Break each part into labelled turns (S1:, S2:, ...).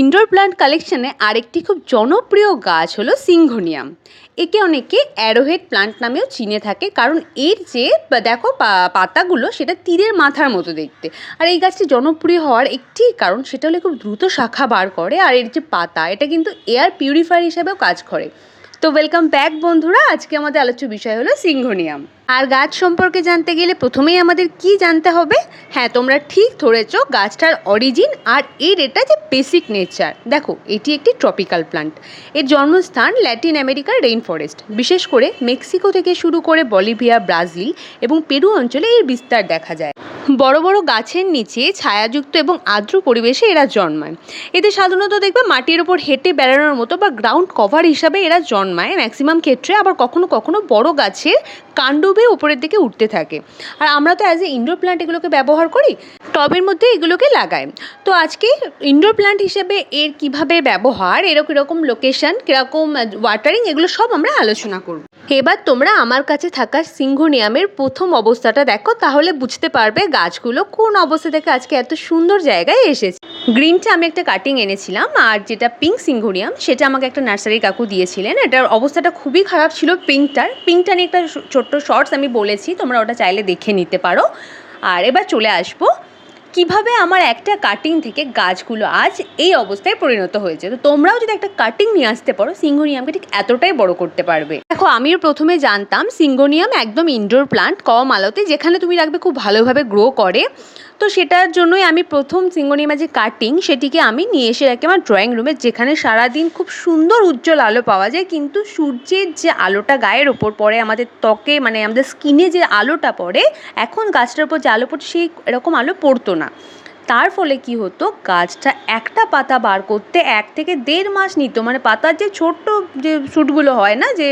S1: Indoor plant কালেকশনে আরেকটি খুব জনপ্রিয় গাছ হলো সিঙ্গোনিয়াম। একে অনেকে অ্যারোহেড প্লান্ট নামেও চিনে থাকে, কারণ এর যে দেখো পাতাগুলো সেটা তীরের মাথার মতো দেখতে। আর এই গাছটি জনপ্রিয় হওয়ার একটি কারণ সেটা হলো খুব দ্রুত শাখা বার করে, আর এর যে পাতা এটা কিন্তু এয়ার পিউরিফায়ার হিসেবেও কাজ করে। তো ওয়েলকাম ব্যাক বন্ধুরা, আজকে আমাদের আলোচ্য বিষয় হলো সিঙ্গোনিয়াম। আর গাছ সম্পর্কে জানতে গেলে প্রথমেই আমাদের কি জানতে হবে? হ্যাঁ, তোমরা ঠিক ধরেছ, গাছটার অরিজিন আর এটা যে বেসিক নেচার। দেখো, এটি একটি ট্রপিক্যাল প্লান্ট। এর জন্মস্থান ল্যাটিন আমেরিকার রেইন ফরেস্ট, বিশেষ করে মেক্সিকো থেকে শুরু করে বলিভিয়া, ব্রাজিল এবং পেরু অঞ্চলে এর বিস্তার দেখা যায়। বড় বড় গাছের নিচে ছায়াযুক্ত এবং আর্দ্র পরিবেশে এরা জন্মায়। এদের সাধারণত দেখবে মাটির ওপর হেঁটে বেড়ানোর মতো বা গ্রাউন্ড কভার হিসাবে এরা জন্মায় ম্যাক্সিমাম ক্ষেত্রে, আবার কখনো কখনো বড় গাছের কাণ্ড বেয়ে উপরের দিকে উঠতে থাকে। আর আমরা তো অ্যাজ এ ইনডোর প্ল্যান্ট এগুলোকে ব্যবহার করি, টবের মধ্যে এগুলোকে লাগাই। তো আজকে ইনডোর প্ল্যান্ট হিসেবে এর কিভাবে ব্যবহার, এরকম লোকেশন, কীরকম ওয়াটারিং, এগুলো সব আমরা আলোচনা করব। এবার তোমরা আমার কাছে থাকা সিঙ্গোনিয়ামের প্রথম অবস্থাটা দেখো, তাহলে বুঝতে পারবে গাছগুলো কোন অবস্থা থেকে আজকে এত সুন্দর জায়গায় এসেছে। গ্রিনটা আমি একটা কাটিং এনেছিলাম, আর যেটা পিঙ্ক সিঙ্গোনিয়াম সেটা আমাকে একটা নার্সারি কাকু দিয়েছিলেন। এটার অবস্থাটা খুবই খারাপ ছিল। পিঙ্কটা নিয়ে একটা ছোট্ট শর্টস আমি বলেছি, তোমরা ওটা চাইলে দেখে নিতে পারো। আর এবার চলে আসবো কিভাবে আমার একটা কাটিং থেকে গাছগুলো আজ এই অবস্থায় পরিণত হয়েছে। তো তোমরাও যদি একটা কাটিং নিয়ে আসতে পারো, সিঙ্গোনিয়ামকে ঠিক এতটাই বড় করতে পারবে। দেখো, আমিও প্রথমে জানতাম সিঙ্গোনিয়াম একদম ইনডোর প্লান্ট, কম আলোতে, যেখানে তুমি রাখবে খুব ভালোভাবে গ্রো করে। তো সেটার জন্যই আমি প্রথম সিঙ্গোনিয়ামের যে কাটিং সেটিকে আমি নিয়ে এসে রাখি আমার ড্রয়িং রুমে, যেখানে সারাদিন খুব সুন্দর উজ্জ্বল আলো পাওয়া যায়। কিন্তু সূর্যের যে আলোটা গায়ের ওপর পড়ে, আমাদের ত্বকে মানে আমাদের স্কিনে যে আলোটা পড়ে, এখন গাছটার উপর যে আলো পড়ছে সেই এরকম আলো পড়তো না। তার ফলে কি হতো, গাছটা একটা পাতা বার করতে 1 থেকে 1.5 মাস নিত। মানে পাতার যে ছোট্ট যে শ্যুটগুলো হয় না, যে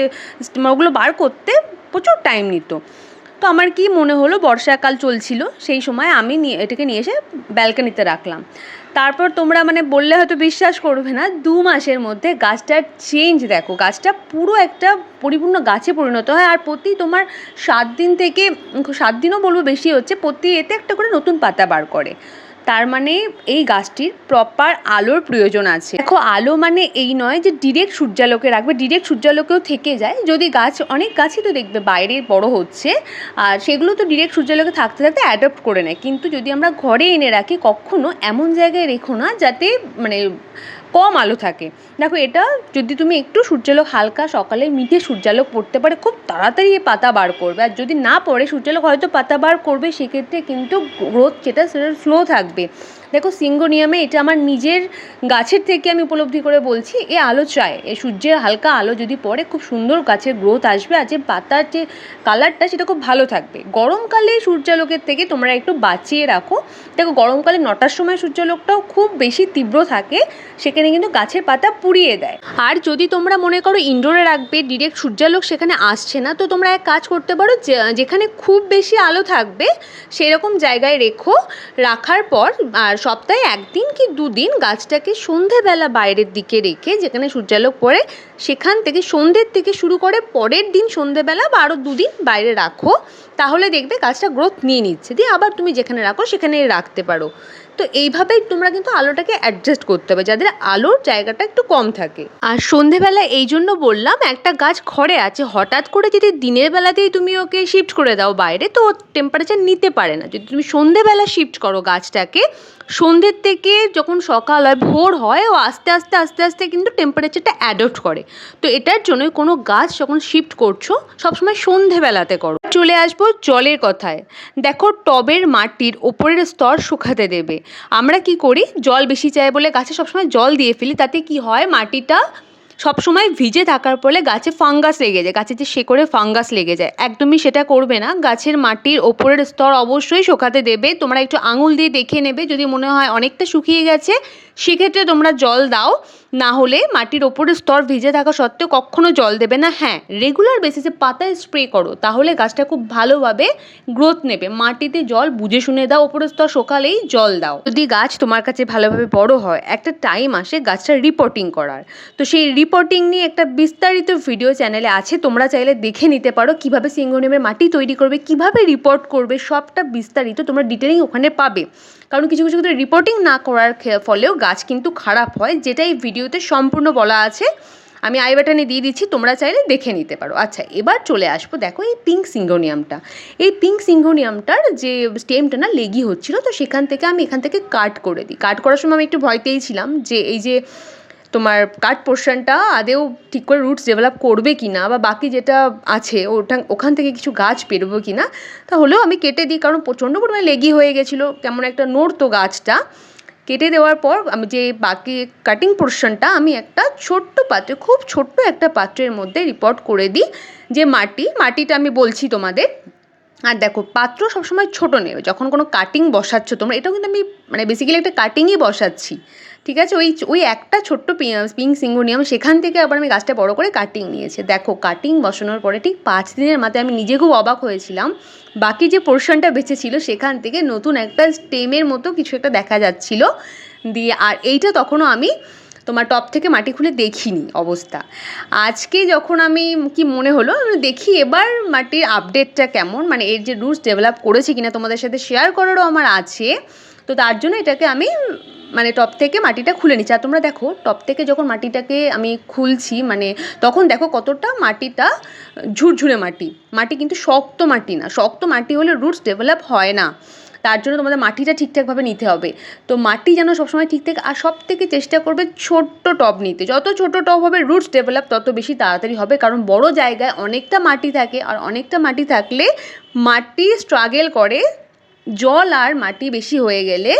S1: ওগুলো বার করতে প্রচুর টাইম নিত। তো আমার কি মনে হলো, বর্ষাকাল চলছিল সেই সময় আমি এটাকে নিয়ে এসে ব্যালকনিতে রাখলাম। তারপর তোমরা মানে বললে হয়তো বিশ্বাস করবে না, 2 মাসের মধ্যে গাছটার চেঞ্জ দেখো, গাছটা পুরো একটা পরিপূর্ণ গাছে পরিণত হয়। আর প্রতি তোমার 7 দিন থেকে 7 দিনও বলবো বেশি হচ্ছে, প্রতি এতে একটা করে নতুন পাতা বার করে। তার মানে এই গাছটির প্রপার আলোর প্রয়োজন আছে। দেখো, আলো মানে এই নয় যে ডিরেক্ট সূর্যালোকে রাখবে, ডিরেক্ট সূর্যালোকেও থেকে যায়। যদি গাছ, অনেক গাছই তো দেখবে বাইরে বড় হচ্ছে, আর সেগুলো তো ডিরেক্ট সূর্যালোকে থাকতে থাকতে অ্যাডপ্ট করে নেয়। কিন্তু যদি আমরা ঘরে এনে রাখি, কখনো এমন জায়গায় রেখো না যাতে মানে কম আলো থাকে। দেখো, এটা যদি তুমি একটু সূর্যালোক, হালকা সকালে মিঠে সূর্যালোক পড়তে পারে, খুব তাড়াতাড়ি এ পাতা বার করবে। আর যদি না পড়ে সূর্যালোক, হয়তো পাতা বার করবে, সেক্ষেত্রে কিন্তু গ্রোথ সেটা স্লো থাকবে। দেখো, সিঙ্গোনিয়ামে এটা আমার নিজের গাছের থেকে আমি উপলব্ধি করে বলছি, এ আলো চায়, এ সূর্যের হালকা আলো যদি পড়ে, খুব সুন্দর গাছের গ্রোথ আসবে। আর যে পাতার যে কালারটা সেটা খুব ভালো থাকবে। গরমকালে সূর্যালোকের থেকে তোমরা একটু বাঁচিয়ে রাখো। দেখো, গরমকালে 9টার সময় সূর্যালোকটাও খুব বেশি তীব্র থাকে, সেখানে কিন্তু গাছের পাতা পুড়িয়ে দেয়। আর যদি তোমরা মনে করো ইনডোরে রাখবে, ডিরেক্ট সূর্যালোক সেখানে আসছে না, তো তোমরা এক কাজ করতে পারো, যেখানে খুব বেশি আলো থাকবে সেরকম জায়গায় রাখার পর আর সপ্তাহে 1 দিন কি 2 দিন গাছটাকে সন্ধেবেলা বাইরের দিকে রেখে, যেখানে সূর্যালোক পড়ে সেখান থেকে সন্ধ্যের থেকে শুরু করে পরের দিন সন্ধেবেলা বা আরও 2 দিন বাইরে রাখো। তাহলে দেখবে গাছটা গ্রোথ নিয়ে নিচ্ছে, দিয়ে আবার তুমি যেখানে রাখো সেখানে রাখতে পারো। তো এইভাবেই তোমরা কিন্তু আলোটাকে অ্যাডজাস্ট করতে হবে, যাদের আলোর জায়গাটা একটু কম থাকে। আর সন্ধেবেলা এই জন্য বললাম, একটা গাছ ঘরে আছে, হঠাৎ করে যদি দিনের বেলাতেই তুমি ওকে শিফট করে দাও বাইরে, তো টেম্পারেচার নিতে পারে না। যদি তুমি সন্ধেবেলা শিফট করো গাছটাকে, সন্ধ্যের থেকে যখন সকাল হয়, ভোর হয়, ও আস্তে আস্তে আস্তে আস্তে কিন্তু টেম্পারেচারটা অ্যাডপ্ট করে। তো এটার জন্যই কোনো গাছ যখন শিফট করছো, সবসময় সন্ধেবেলাতে করো। চলে আসবো জলের কথায়। দেখো, টবের মাটির ওপরের স্তর শুকাতে দেবে। আমরা কি করি, জল বেশি চাই বলে গাছে সবসময় জল দিয়ে ফেলি, তাতে কি হয়, মাটিটা সবসময় ভিজে থাকার ফলে গাছে ফাঙ্গাস লেগে যায়, গাছের যে শেকড়ে ফাঙ্গাস লেগে যায়। একদমই সেটা করবে না। গাছের মাটির ওপরের স্তর অবশ্যই শুকাতে দেবে। তোমরা একটু আঙুল দিয়ে দেখে নেবে, যদি মনে হয় অনেকটা শুকিয়ে গেছে সেক্ষেত্রে তোমরা জল দাও, না হলে মাটির ওপরের স্তর ভিজে থাকা সত্ত্বেও কখনো জল দেবে না। হ্যাঁ, রেগুলার বেসিসে পাতায় স্প্রে করো, তাহলে গাছটা খুব ভালোভাবে গ্রোথ নেবে। মাটিতে জল বুঝে শুনে দাও, ওপরের স্তর শুকালেই জল দাও। যদি গাছ তোমার কাছে ভালোভাবে বড় হয়, একটা টাইম আসে গাছটা রিপোর্টিং করার। তো সেই রিপোর্টিং নিয়ে একটা বিস্তারিত ভিডিও চ্যানেলে আছে, তোমরা চাইলে দেখে নিতে পারো। কিভাবে সিঙ্গোনিয়ামের মাটি তৈরি করবে, কিভাবে রিপোর্ট করবে, সবটা বিস্তারিত তোমরা ডিটেলিং ওখানে পাবে। কারণ কিছু কিছু ক্ষেত্রে রিপোর্টিং না করার ফলেও গাছ কিন্তু খারাপ হয়, যেটা এই ভিডিওতে সম্পূর্ণ বলা আছে। আমি আই বাটনে দিয়ে দিচ্ছি, তোমরা চাইলে দেখে নিতে পারো। আচ্ছা, এবার চলে আসবো, দেখো এই পিঙ্ক সিঙ্গোনিয়ামটা, এই পিঙ্ক সিঙ্গোনিয়ামটার যে স্টেমটা না লেগি হচ্ছিলো, তো সেখান থেকে আমি এখান থেকে কাট করে দিই। কাট করার সময় আমি একটু ভয়তেই ছিলাম যে এই যে তোমার কাট পোর্শনটা আদেও ঠিক করে রুটস ডেভেলপ করবে কি না, বা বাকি যেটা আছে ওখান থেকে কিছু গাছ পেরোবো কি না, তাহলেও আমি কেটে দিই, কারণ প্রচণ্ড পরিমাণে লেগি হয়ে গেছিলো, কেমন একটা নড়তো গাছটা। কেটে দেওয়ার পর আমি যে বাকি কাটিং পোর্শনটা আমি একটা ছোট্ট পাত্রে, খুব ছোট্ট একটা পাত্রের মধ্যে রিপোর্ট করে দিই। যে মাটিটা আমি বলছি তোমাদের, আর দেখো পাত্র সবসময় ছোটো নেবে যখন কোনো কাটিং বসাচ্ছ তোমরা। এটাও কিন্তু আমি মানে বেসিক্যালি একটা কাটিংই বসাচ্ছি, ঠিক আছে। ওই একটা ছোট্ট পিঙ্ক সিঙ্গোনিয়াম, সেখান থেকে আবার আমি গাছটা বড় করে কাটিং নিয়েছি। দেখো কাটিং বসানোর পরে ঠিক 5 দিনের মাথায় আমি নিজে খুব অবাক হয়েছিলাম, বাকি যে পোর্শনটা বেঁচে ছিল সেখান থেকে নতুন একটা স্টেমের মতো কিছু একটা দেখা যাচ্ছিল দিয়ে। আর এইটা তখনও আমি তোমার টপ থেকে মাটি খুলে দেখিনি অবস্থা। আজকে যখন আমি কি মনে হলো দেখি এবার মাটির আপডেটটা কেমন, মানে এর যে রুটস ডেভেলপ করেছে কিনা তোমাদের সাথে শেয়ার করারও আমার আছে। তো তার জন্য এটাকে আমি মানে টপ থেকে মাটিটা খুলে নিচ্ছি। আর তোমরা দেখো টপ থেকে যখন মাটিটাকে আমি খুলছি, মানে তখন দেখো কতটা মাটিটা ঝুরঝুরে মাটি কিন্তু শক্ত মাটি না। শক্ত মাটি হলে রুটস ডেভেলপ হয় না, তার জন্য তোমাদের মাটিটা ঠিকঠাকভাবে নিতে হবে। তো মাটি যেন সবসময় ঠিক থাকে, আর সব থেকে চেষ্টা করবে ছোট্ট টব নিতে। যত ছোটো টব হবে রুটস ডেভেলপ তত বেশি তাড়াতাড়ি হবে, কারণ বড় জায়গায় অনেকটা মাটি থাকে, আর অনেকটা মাটি থাকলে মাটি স্ট্রাগল করে। জল আর মাটি বেশি হয়ে গেলে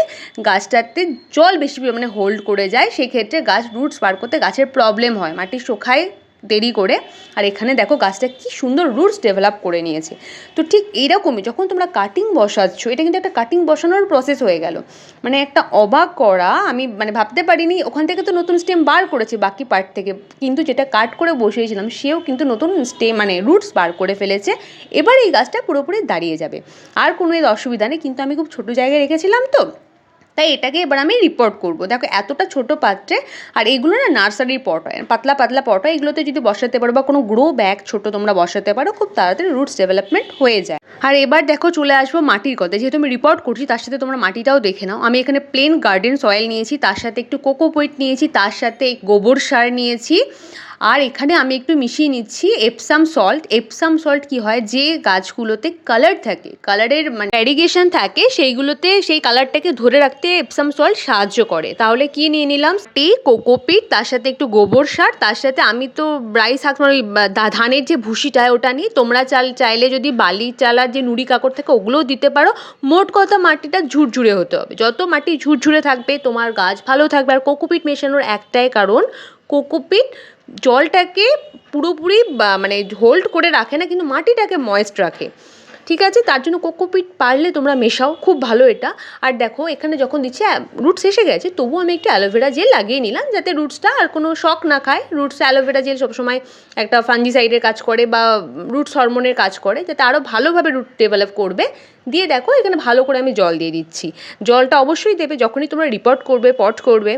S1: গাছটাতে জল বেশি পরিমাণে হোল্ড করে যায়, সেক্ষেত্রে গাছ রুটস বার করতে গাছের প্রবলেম হয়, মাটি শুকায় দেরি করে। আর এখানে দেখো গাছটা কি সুন্দর রুটস ডেভেলপ করে নিয়েছে। তো ঠিক এইরকমই যখন তোমরা কাটিং বসাচ্ছ, এটা কিন্তু একটা কাটিং বসানোর প্রসেস হয়ে গেল, মানে একটা অবাক করা। আমি মানে ভাবতে পারিনি, ওখান থেকে তো নতুন স্টেম বার করেছে বাকি পার্ট থেকে, কিন্তু যেটা কাট করে বসিয়েছিলাম সেও কিন্তু নতুন স্টেম মানে রুটস বার করে ফেলেছে। এবার এই গাছটা পুরোপুরি দাঁড়িয়ে যাবে, আর কোনো এর অসুবিধা নেই। কিন্তু আমি খুব ছোটো জায়গায় রেখেছিলাম, তো তাই এটাকে এবার আমি রিপোর্ট করব। দেখো এতটা ছোট পাত্রে, আর এইগুলো না নার্সারির পট হয়, পাতলা পাতলা পট হয়, এগুলোতে যদি বসাতে পারো বা কোনো গ্রো ব্যাগ ছোট তোমরা বসাতে পারো, খুব তাড়াতাড়ি রুটস ডেভেলপমেন্ট হয়ে যায়। আর এবার দেখো চলে আসবো মাটির কথা। যেহেতু আমি রিপোর্ট করছি তার সাথে তোমরা মাটিটাও দেখে নাও। আমি এখানে প্লেন গার্ডেন সয়েল নিয়েছি, তার সাথে একটু কোকোপিট নিয়েছি, তার সাথে গোবর সার নিয়েছি, আর এখানে আমি একটু মিশিয়ে নিচ্ছি এপসাম সল্ট। এপসাম সল্ট কী হয়, যে গাছগুলোতে কালার থাকে, কালারের মানে ভ্যারিগেশন থাকে, সেইগুলোতে সেই কালারটাকে ধরে রাখতে এপসাম সল্ট সাহায্য করে। তাহলে কি নিয়ে নিলাম, কোকোপিট, তার সাথে একটু গোবর সার, তার সাথে আমি তো রাইস শাক ওই ধানের যে ভুসিটা ওটা নিই, তোমরা চাইলে যদি বালি চালার যে নুড়ি কাকড় থাকে ওগুলোও দিতে পারো। মোট কথা মাটিটা ঝুরঝুরে হতে হবে, যত মাটি ঝুরঝুরে থাকবে তোমার গাছ ভালো থাকবে। আর কোকোপিট মেশানোর একটাই কারণ, কোকোপিট জলটাকে পুরোপুরি মানে হোল্ড করে রাখে না, কিন্তু মাটিটাকে ময়েস্ট রাখে, ঠিক আছে। তার জন্য কোকোপিট পারলে তোমরা মেশাও, খুব ভালো এটা। আর দেখো এখানে যখন দিচ্ছি রুটস এসে গেছে, তবুও আমি একটু অ্যালোভেরা জেল লাগিয়ে নিলাম, যাতে রুটসটা আর কোনো শক না খায়। রুটস অ্যালোভেরা জেল সবসময় একটা ফাঙ্গিসাইডের কাজ করে বা রুটস হরমোনের কাজ করে, যাতে আরও ভালোভাবে রুট ডেভেলপ করবে। দিয়ে দেখো এখানে ভালো করে আমি জল দিয়ে দিচ্ছি। জলটা অবশ্যই দেবে যখনই তোমরা রিপোর্ট করবে, পট করবে।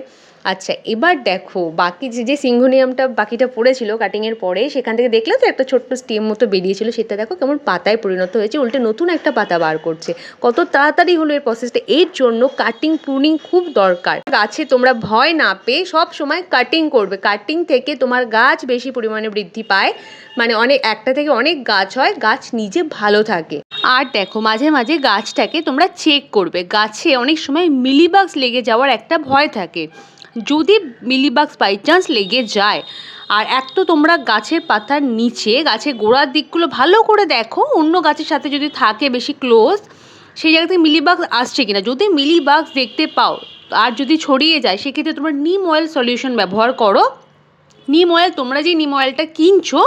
S1: আচ্ছা, এবার দেখো বাকি যে সিঙ্গোনিয়ামটা বাকিটা পড়েছিল কাটিংয়ের পরে, সেখান থেকে দেখলে তো একটা ছোট্ট স্টেম মতো বেরিয়েছিল, সেটা দেখো কেমন পাতায় পরিণত হয়েছে, উল্টে নতুন একটা পাতা বার করছে। কত তাড়াতাড়ি হলো এর প্রসেসটা। এর জন্য কাটিং প্রুনিং খুব দরকার। গাছে তোমরা ভয় না পেয়ে সব সময় কাটিং করবে, কাটিং থেকে তোমার গাছ বেশি পরিমাণে বৃদ্ধি পায়, মানে অনেক একটা থেকে অনেক গাছ হয়, গাছ নিজে ভালো থাকে। আর দেখো মাঝে মাঝে গাছটাকে তোমরা চেক করবে, গাছে অনেক সময় মিলিবাগস লেগে যাওয়ার একটা ভয় থাকে। যদি মিলিবাগস বাই চান্স লেগে যায়, আর এক তো তোমরা গাছের পাতার নিচে গাছের গোড়ার দিকগুলো ভালো করে দেখো, অন্য গাছের সাথে যদি থাকে বেশি ক্লোজ, সেই জায়গা থেকে মিলিবাগস আসছে কিনা। যদি মিলিবাগস দেখতে পাও আর যদি ছড়িয়ে যায়, সেক্ষেত্রে তোমরা নিম অয়েল সলিউশন ব্যবহার করো। নিম অয়েল, তোমরা যে নিম অয়েলটা কিনছো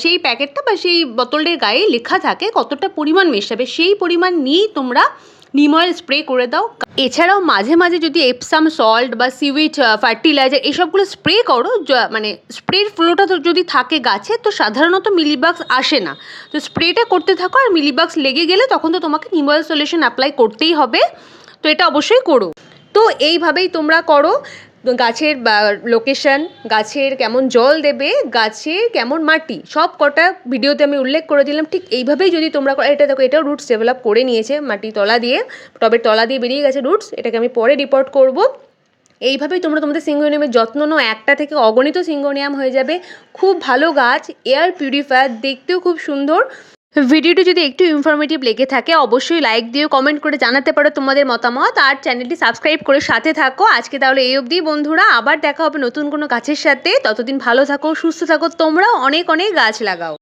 S1: সেই প্যাকেটটা বা সেই বোতলটার গায়ে লেখা থাকে কতটা পরিমাণ মেশাবে, সেই পরিমাণ নিয়েই তোমরা নিম অয়েল স্প্রে করে দাও। এছাড়াও মাঝে মাঝে যদি এপসাম সল্ট বা সিউইড ফার্টিলাইজার এসবগুলো স্প্রে করো, মানে স্প্রের ফ্লোটা তো যদি থাকে গাছে, তো সাধারণত মিলিবাগস আসে না। তো স্প্রেটা করতে থাকো, আর মিলিবাগস লেগে গেলে তখন তো তোমাকে নিম অয়েল সলিউশন অ্যাপ্লাই করতেই হবে, তো এটা অবশ্যই করো। তো এইভাবেই তোমরা করো।
S2: গাছের লোকেশন, গাছের কেমন জল দেবে, গাছের কেমন মাটি, সব কটা ভিডিওতে আমি উল্লেখ করে দিলাম। ঠিক এইভাবেই যদি তোমরা এটা দেখো, এটাও রুটস ডেভেলপ করে নিয়েছে মাটি তলা দিয়ে, টবের তলা দিয়ে বেরিয়ে গেছে রুটস, এটাকে আমি পরে রিপোর্ট করব। এইভাবেই তোমরা তোমাদের সিঙ্গোনিয়ামের যত্ন নাও, একটা থেকে অগণিত সিঙ্গোনিয়াম হয়ে যাবে। খুব ভালো গাছ, এয়ার পিউরিফায়ার, দেখতেও খুব সুন্দর। ভিডিওটি যদি একটু ইনফরমেটিভ লেগে থাকে অবশ্যই লাইক দিও, কমেন্ট করে জানাতে পারো তোমাদের মতামত, আর চ্যানেলটি সাবস্ক্রাইব করে সাথে থাকো। আজকে তাহলে এই অবধি বন্ধুরা, আবার দেখা হবে নতুন কোনো গাছের সাথে। ততদিন ভালো থাকো, সুস্থ থাকো, তোমরাও অনেক অনেক গাছ লাগাও।